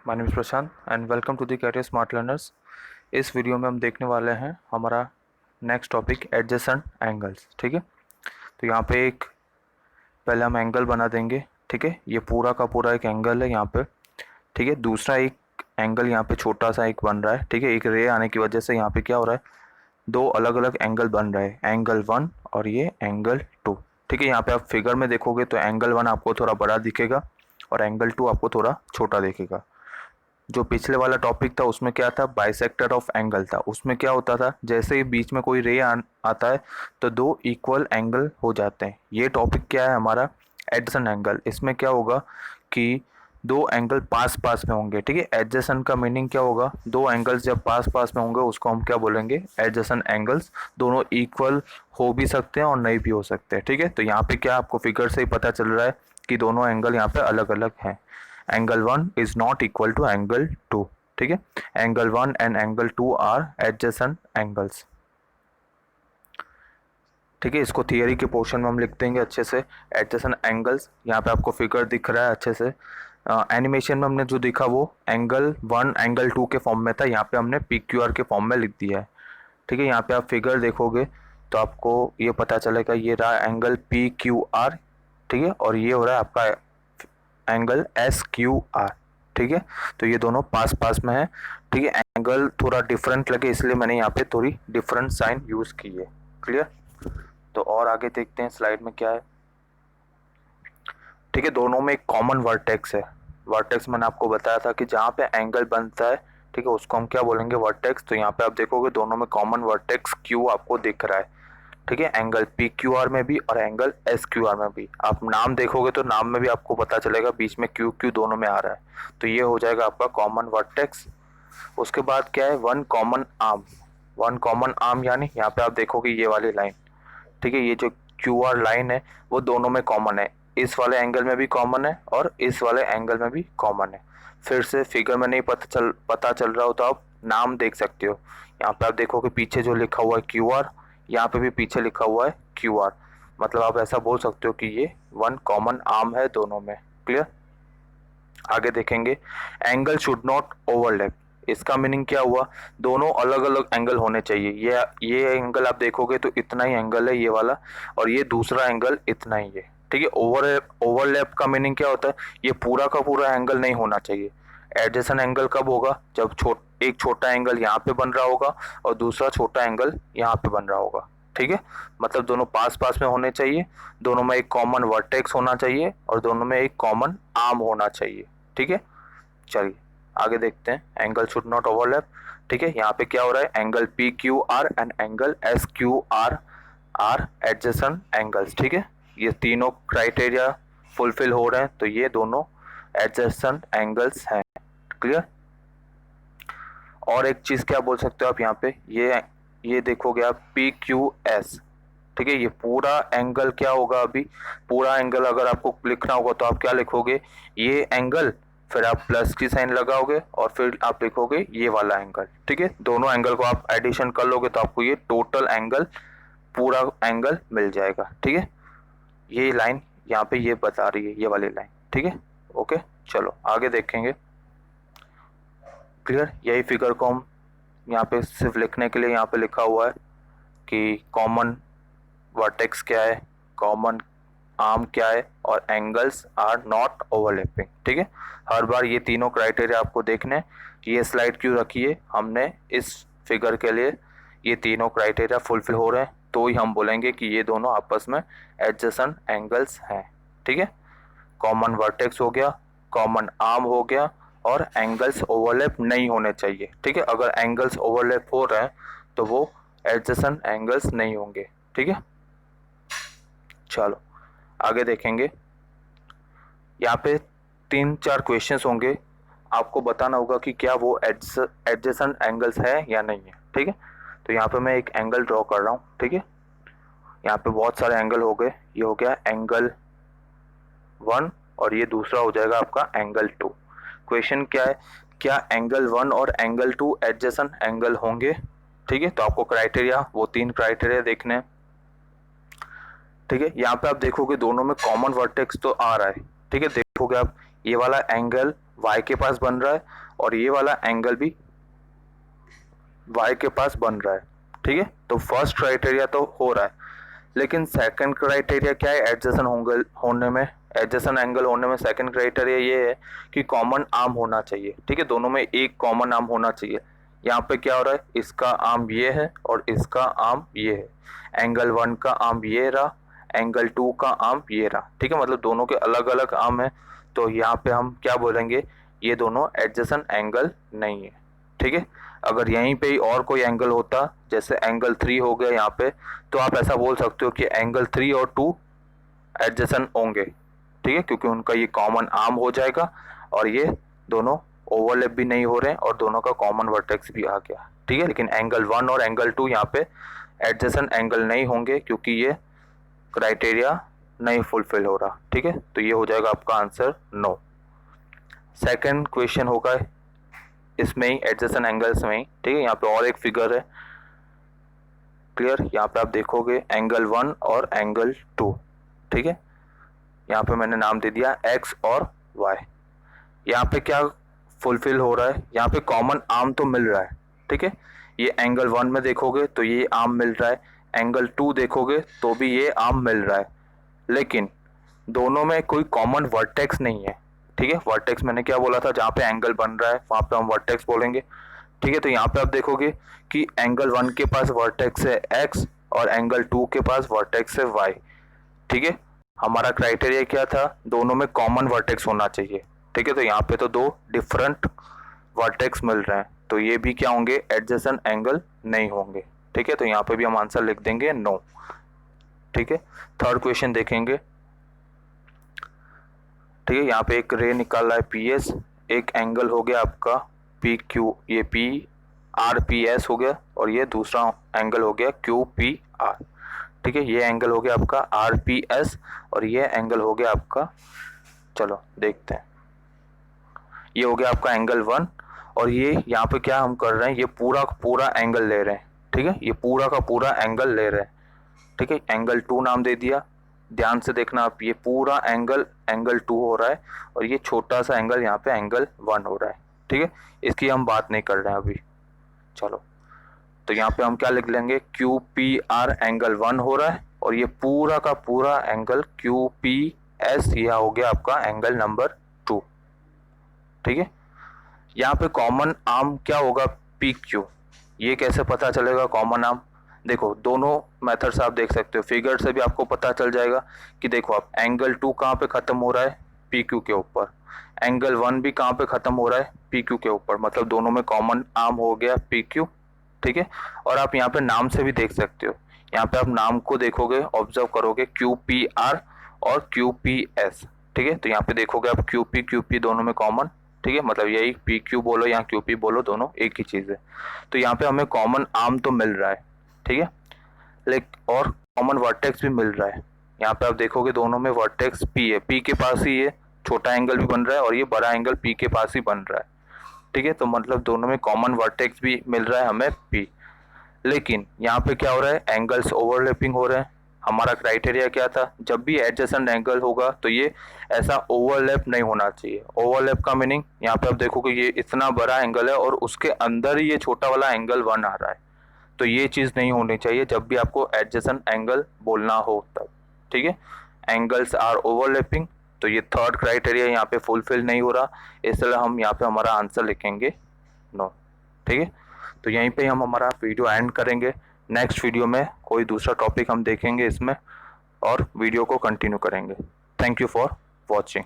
My name is Prashant and welcome to the career smart learners. इस video में हम देखने वाले हैं हमारा नेक्स्ट टॉपिक एडजेसेंट एंगल्स। ठीक है, तो यहाँ पे एक पहले हम एंगल बना देंगे। ठीक है, ये पूरा का पूरा एक एंगल है यहाँ पे। ठीक है, दूसरा एक एंगल यहाँ पे छोटा सा एक बन रहा है। ठीक है, एक रे आने की वजह से यहाँ पे क्या हो रहा है, दो अलग अलग एंगल बन रहे हैं, एंगल 1 और ये एंगल 2। ठीक है, यहाँ पे आप फिगर में देखोगे तो एंगल 1 आपको थोड़ा बड़ा दिखेगा और एंगल 2 आपको थोड़ा छोटा दिखेगा। जो पिछले वाला टॉपिक था उसमें क्या था, बाइसेक्टर ऑफ एंगल था। उसमें क्या होता था, जैसे ही बीच में कोई रे आता है तो दो इक्वल एंगल हो जाते हैं। ये टॉपिक क्या है हमारा, एडजेसेंट एंगल। इसमें क्या होगा कि दो एंगल पास पास में होंगे। ठीक है, एडजेसेंट का मीनिंग क्या होगा, दो एंगल्स जब पास पास में होंगे उसको हम क्या बोलेंगे, एडजेसेंट एंगल्स। दोनों इक्वल हो भी सकते हैं और नहीं भी हो सकते हैं। ठीक है, तो यहाँ पे क्या आपको फिगर से ही पता चल रहा है कि दोनों एंगल यहाँ पे अलग अलग हैं। Angle 1 is not equal to angle 2। ठीक है, angle 1 and angle 2 are adjacent angles. ठीक है, इसको थियरी के पोर्शन में हम लिख देंगे अच्छे से, एडजेसेंट एंगल्स। यहाँ पे आपको फिगर दिख रहा है अच्छे से। एनिमेशन में हमने जो दिखा वो एंगल 1 एंगल 2 के फॉर्म में था, यहाँ पे हमने पी क्यू आर के फॉर्म में लिख दिया है। ठीक है, यहाँ पे आप फिगर देखोगे तो आपको ये पता चलेगा, ये रहा एंगल पी क्यू आर। ठीक है, और ये हो रहा है आपका एंगल एस क्यू आर। ठीक है, तो ये दोनों पास पास में है। ठीक है, एंगल थोड़ा डिफरेंट लगे इसलिए मैंने यहाँ पे थोड़ी डिफरेंट साइन यूज की है। क्लियर, तो और आगे देखते हैं स्लाइड में क्या है। ठीक है, दोनों में एक कॉमन वर्टेक्स है। वर्टेक्स मैंने आपको बताया था कि जहाँ पे एंगल बनता है, ठीक है, उसको हम क्या बोलेंगे, वर्टेक्स। तो यहाँ पे आप देखोगे दोनों में कॉमन वर्टेक्स क्यू आपको दिख रहा है। ठीक है, एंगल पी क्यू आर में भी और एंगल एस क्यू आर में भी। आप नाम देखोगे तो नाम में भी आपको पता चलेगा बीच में क्यू क्यू दोनों में आ रहा है, तो ये हो जाएगा आपका कॉमन वर्टेक्स। उसके बाद क्या है, one common arm. One common arm यानी यहाँ पे आप देखोगे ये वाली लाइन। ठीक है, ये जो क्यू आर लाइन है वो दोनों में कॉमन है, इस वाले एंगल में भी कॉमन है और इस वाले एंगल में भी कॉमन है। फिर से फिगर में नहीं पता चल रहा हो तो आप नाम देख सकते हो। यहाँ पे आप देखोगे पीछे जो लिखा हुआ है क्यू आर, यहाँ पे भी पीछे लिखा हुआ है क्यू आर। मतलब आप ऐसा बोल सकते हो कि ये वन कॉमन आर्म है दोनों में। क्लियर, आगे देखेंगे, एंगल शुड नॉट ओवरलैप। इसका मीनिंग क्या हुआ, दोनों अलग अलग एंगल होने चाहिए। ये एंगल आप देखोगे तो इतना ही एंगल है ये वाला, और ये दूसरा एंगल इतना ही है। ठीक है, ओवरलैप का मीनिंग क्या होता है, ये पूरा का पूरा एंगल नहीं होना चाहिए। एडजेसेंट एंगल कब होगा, जब एक छोटा एंगल यहाँ पे बन रहा होगा और दूसरा छोटा एंगल यहाँ पे बन रहा होगा। ठीक है, मतलब दोनों पास पास में होने चाहिए, दोनों में एक कॉमन वर्टेक्स होना चाहिए और दोनों में एक कॉमन आर्म होना चाहिए। ठीक है, चलिए आगे देखते हैं, एंगल शुड नॉट ओवरलैप। ठीक है, यहाँ पे क्या हो रहा है, angle P Q R and angle S Q R are adjacent angles. ठीक है, ये तीनों क्राइटेरिया फुलफिल हो रहे हैं तो ये दोनों एडजेसेंट एंगल्स हैं। क्लियर, और एक चीज क्या बोल सकते हो आप यहाँ पे, ये देखोगे आप पी क्यू एस। ठीक है, ये पूरा एंगल क्या होगा, अभी पूरा एंगल अगर आपको लिखना होगा तो आप क्या लिखोगे, ये एंगल, फिर आप प्लस की साइन लगाओगे और फिर आप लिखोगे ये वाला एंगल। ठीक है, दोनों एंगल को आप एडिशन कर लोगे तो आपको ये टोटल एंगल, पूरा एंगल मिल जाएगा। ठीक है, ये लाइन यहाँ पे ये बता रही है, ये वाली लाइन। ठीक है, ओके, चलो आगे देखेंगे। क्लियर, यही फिगर को हम यहाँ पे सिर्फ लिखने के लिए यहाँ पे लिखा हुआ है कि कॉमन वर्टेक्स क्या है, कॉमन आर्म क्या है और एंगल्स आर नॉट ओवरलैपिंग। ठीक है, हर बार ये तीनों क्राइटेरिया आपको देखने। ये स्लाइड क्यों रखी है हमने इस फिगर के लिए, ये तीनों क्राइटेरिया फुलफिल हो रहे हैं तो ही हम बोलेंगे कि ये दोनों आपस में एडजेसेंट एंगल्स हैं। ठीक है, कॉमन वर्टेक्स हो गया, कॉमन आर्म हो गया और एंगल्स ओवरलैप नहीं होने चाहिए। ठीक है, अगर एंगल्स ओवरलैप हो रहे हैं तो वो एडजेसेंट एंगल्स नहीं होंगे। ठीक है, चलो आगे देखेंगे। यहाँ पे 3-4 क्वेश्चंस होंगे, आपको बताना होगा कि क्या वो एडजेसेंट एंगल्स है या नहीं है। ठीक है, तो यहाँ पे मैं एक एंगल ड्रॉ कर रहा हूँ। ठीक है, यहाँ पे बहुत सारे एंगल हो गए, ये हो गया एंगल 1 और ये दूसरा हो जाएगा आपका एंगल 2। क्वेश्चन क्या है, क्या एंगल 1 और एंगल 2 एडजेसेंट एंगल होंगे। ठीक है, तो आपको क्राइटेरिया, वो 3 क्राइटेरिया देखने हैं। ठीक है, यहाँ पे आप देखोगे दोनों में कॉमन वर्टेक्स तो आ रहा है। ठीक है, देखोगे आप ये वाला एंगल y के पास बन रहा है और ये वाला एंगल भी y के पास बन रहा है, ठीक है। तो फर्स्ट क्राइटेरिया तो हो रहा है, लेकिन सेकंड क्राइटेरिया क्या है एडजेसेंट एंगल होने में सेकंड क्राइटेरिया ये है कि कॉमन आर्म होना चाहिए, ठीक है। दोनों में एक कॉमन आर्म होना चाहिए। यहाँ पे क्या हो रहा है, इसका आर्म ये है और इसका आर्म ये है। एंगल 1 का आर्म ये रहा, एंगल 2 का आर्म ये रहा, ठीक है। मतलब दोनों के अलग अलग आर्म है, तो यहाँ पे हम क्या बोलेंगे, ये दोनों एडजेसेंट एंगल नहीं है, ठीक है। अगर यहीं पे ही और कोई एंगल होता, जैसे एंगल 3 हो गया यहाँ पे, तो आप ऐसा बोल सकते हो कि एंगल 3 और 2 एडजेसेंट होंगे, ठीक है, क्योंकि उनका ये कॉमन आर्म हो जाएगा और ये दोनों ओवरलैप भी नहीं हो रहे हैं और दोनों का कॉमन वर्टेक्स भी आ गया, ठीक है। लेकिन एंगल 1 और एंगल 2 यहाँ पे एडजेसेंट एंगल नहीं होंगे क्योंकि ये क्राइटेरिया नहीं फुलफिल हो रहा, ठीक है। तो ये हो जाएगा आपका आंसर नो। सेकंड क्वेश्चन होगा इसमें ही एडजेसेंट एंगल्स में ही, ठीक है। यहाँ पे और एक फिगर है, क्लियर। यहाँ पे आप देखोगे एंगल 1 और एंगल 2, ठीक है। यहाँ पे मैंने नाम दे दिया x और y। यहाँ पे क्या फुलफिल हो रहा है, यहाँ पे कॉमन आर्म तो मिल रहा है, ठीक है। ये एंगल 1 में देखोगे तो ये आर्म मिल रहा है, एंगल 2 देखोगे तो भी ये आर्म मिल रहा है, लेकिन दोनों में कोई कॉमन वर्टेक्स नहीं है, ठीक है। वर्टेक्स मैंने क्या बोला था, जहाँ पे एंगल बन रहा है वहाँ पे हम वर्टेक्स बोलेंगे, ठीक है। तो यहाँ पे आप देखोगे कि एंगल 1 के पास वर्टेक्स है x और एंगल 2 के पास वर्टेक्स है y, ठीक है। हमारा क्राइटेरिया क्या था, दोनों में कॉमन वर्टेक्स होना चाहिए, ठीक है। तो यहाँ पे तो दो डिफरेंट वर्टेक्स मिल रहे हैं, तो ये भी क्या होंगे, एडजेसेंट एंगल नहीं होंगे, ठीक है। तो यहाँ पे भी हम आंसर लिख देंगे नो, ठीक है। थर्ड क्वेश्चन देखेंगे, ठीक है। यहाँ पे एक रे निकाल रहा है PS, एक एंगल हो गया आपका PQ, ये PRPS हो गया और ये दूसरा एंगल हो गया QPR, ठीक है। ये एंगल हो गया आपका RPS और ये एंगल हो गया आपका, चलो देखते हैं, ये हो गया आपका एंगल 1 और ये यहाँ पे क्या हम कर रहे हैं, ये पूरा पूरा एंगल ले रहे हैं, ठीक है। ये पूरा का पूरा एंगल ले रहे हैं, ठीक है। एंगल 2 नाम दे दिया, ध्यान से देखना आप, ये पूरा एंगल 2 हो रहा है और ये छोटा सा एंगल यहाँ पे एंगल 1 हो रहा है, ठीक है। इसकी हम बात नहीं कर रहे हैं अभी, चलो। तो यहाँ पे हम क्या लिख लेंगे, QPR एंगल 1 हो रहा है और ये पूरा का पूरा एंगल QPS यह हो गया आपका एंगल नंबर 2, ठीक है। यहाँ पे कॉमन आर्म क्या होगा, PQ। ये कैसे पता चलेगा कॉमन आर्म, देखो दोनों मेथड्स आप देख सकते हो, फिगर से भी आपको पता चल जाएगा कि देखो आप एंगल 2 कहाँ पे खत्म हो रहा है, PQ के ऊपर, एंगल 1 भी कहाँ पे खत्म हो रहा है, PQ के ऊपर, मतलब दोनों में कॉमन आर्म हो गया PQ, ठीक है। और आप यहाँ पे नाम से भी देख सकते हो, यहाँ पे आप नाम को देखोगे, ऑब्जर्व करोगे, QPR और QPS, ठीक है। तो यहाँ पे देखोगे आप QP दोनों में कॉमन, ठीक है, मतलब यही PQ बोलो या QP बोलो, दोनों एक ही चीज़ है। तो यहाँ पे हमें कॉमन आर्म तो मिल रहा है, ठीक है, लेकिन और कॉमन वर्टेक्स भी मिल रहा है। यहाँ पे आप देखोगे दोनों में वर्टेक्स P है, P के पास ही ये छोटा एंगल भी बन रहा है और ये बड़ा एंगल P के पास ही बन रहा है, ठीक है। तो मतलब दोनों में कॉमन वर्टेक्स भी मिल रहा है हमें P, लेकिन यहाँ पे क्या हो रहा है, एंगल्स ओवरलैपिंग हो रहे हैं। हमारा क्राइटेरिया क्या था, जब भी एडजेसेंट एंगल होगा तो ये ऐसा ओवरलैप नहीं होना चाहिए। ओवरलैप का मीनिंग, यहाँ पे आप देखोगे ये इतना बड़ा एंगल है और उसके अंदर ही ये छोटा वाला एंगल 1 आ रहा है, तो ये चीज़ नहीं होनी चाहिए जब भी आपको एडजेसेंट एंगल बोलना हो तब, ठीक है। एंगल्स आर ओवरलैपिंग, तो ये थर्ड क्राइटेरिया यहाँ पे फुलफिल नहीं हो रहा, इसलिए हम यहाँ पे हमारा आंसर लिखेंगे नो, ठीक है। तो यहीं पे हम हमारा वीडियो एंड करेंगे। नेक्स्ट वीडियो में कोई दूसरा टॉपिक हम देखेंगे इसमें और वीडियो को कंटिन्यू करेंगे। Thank you for watching.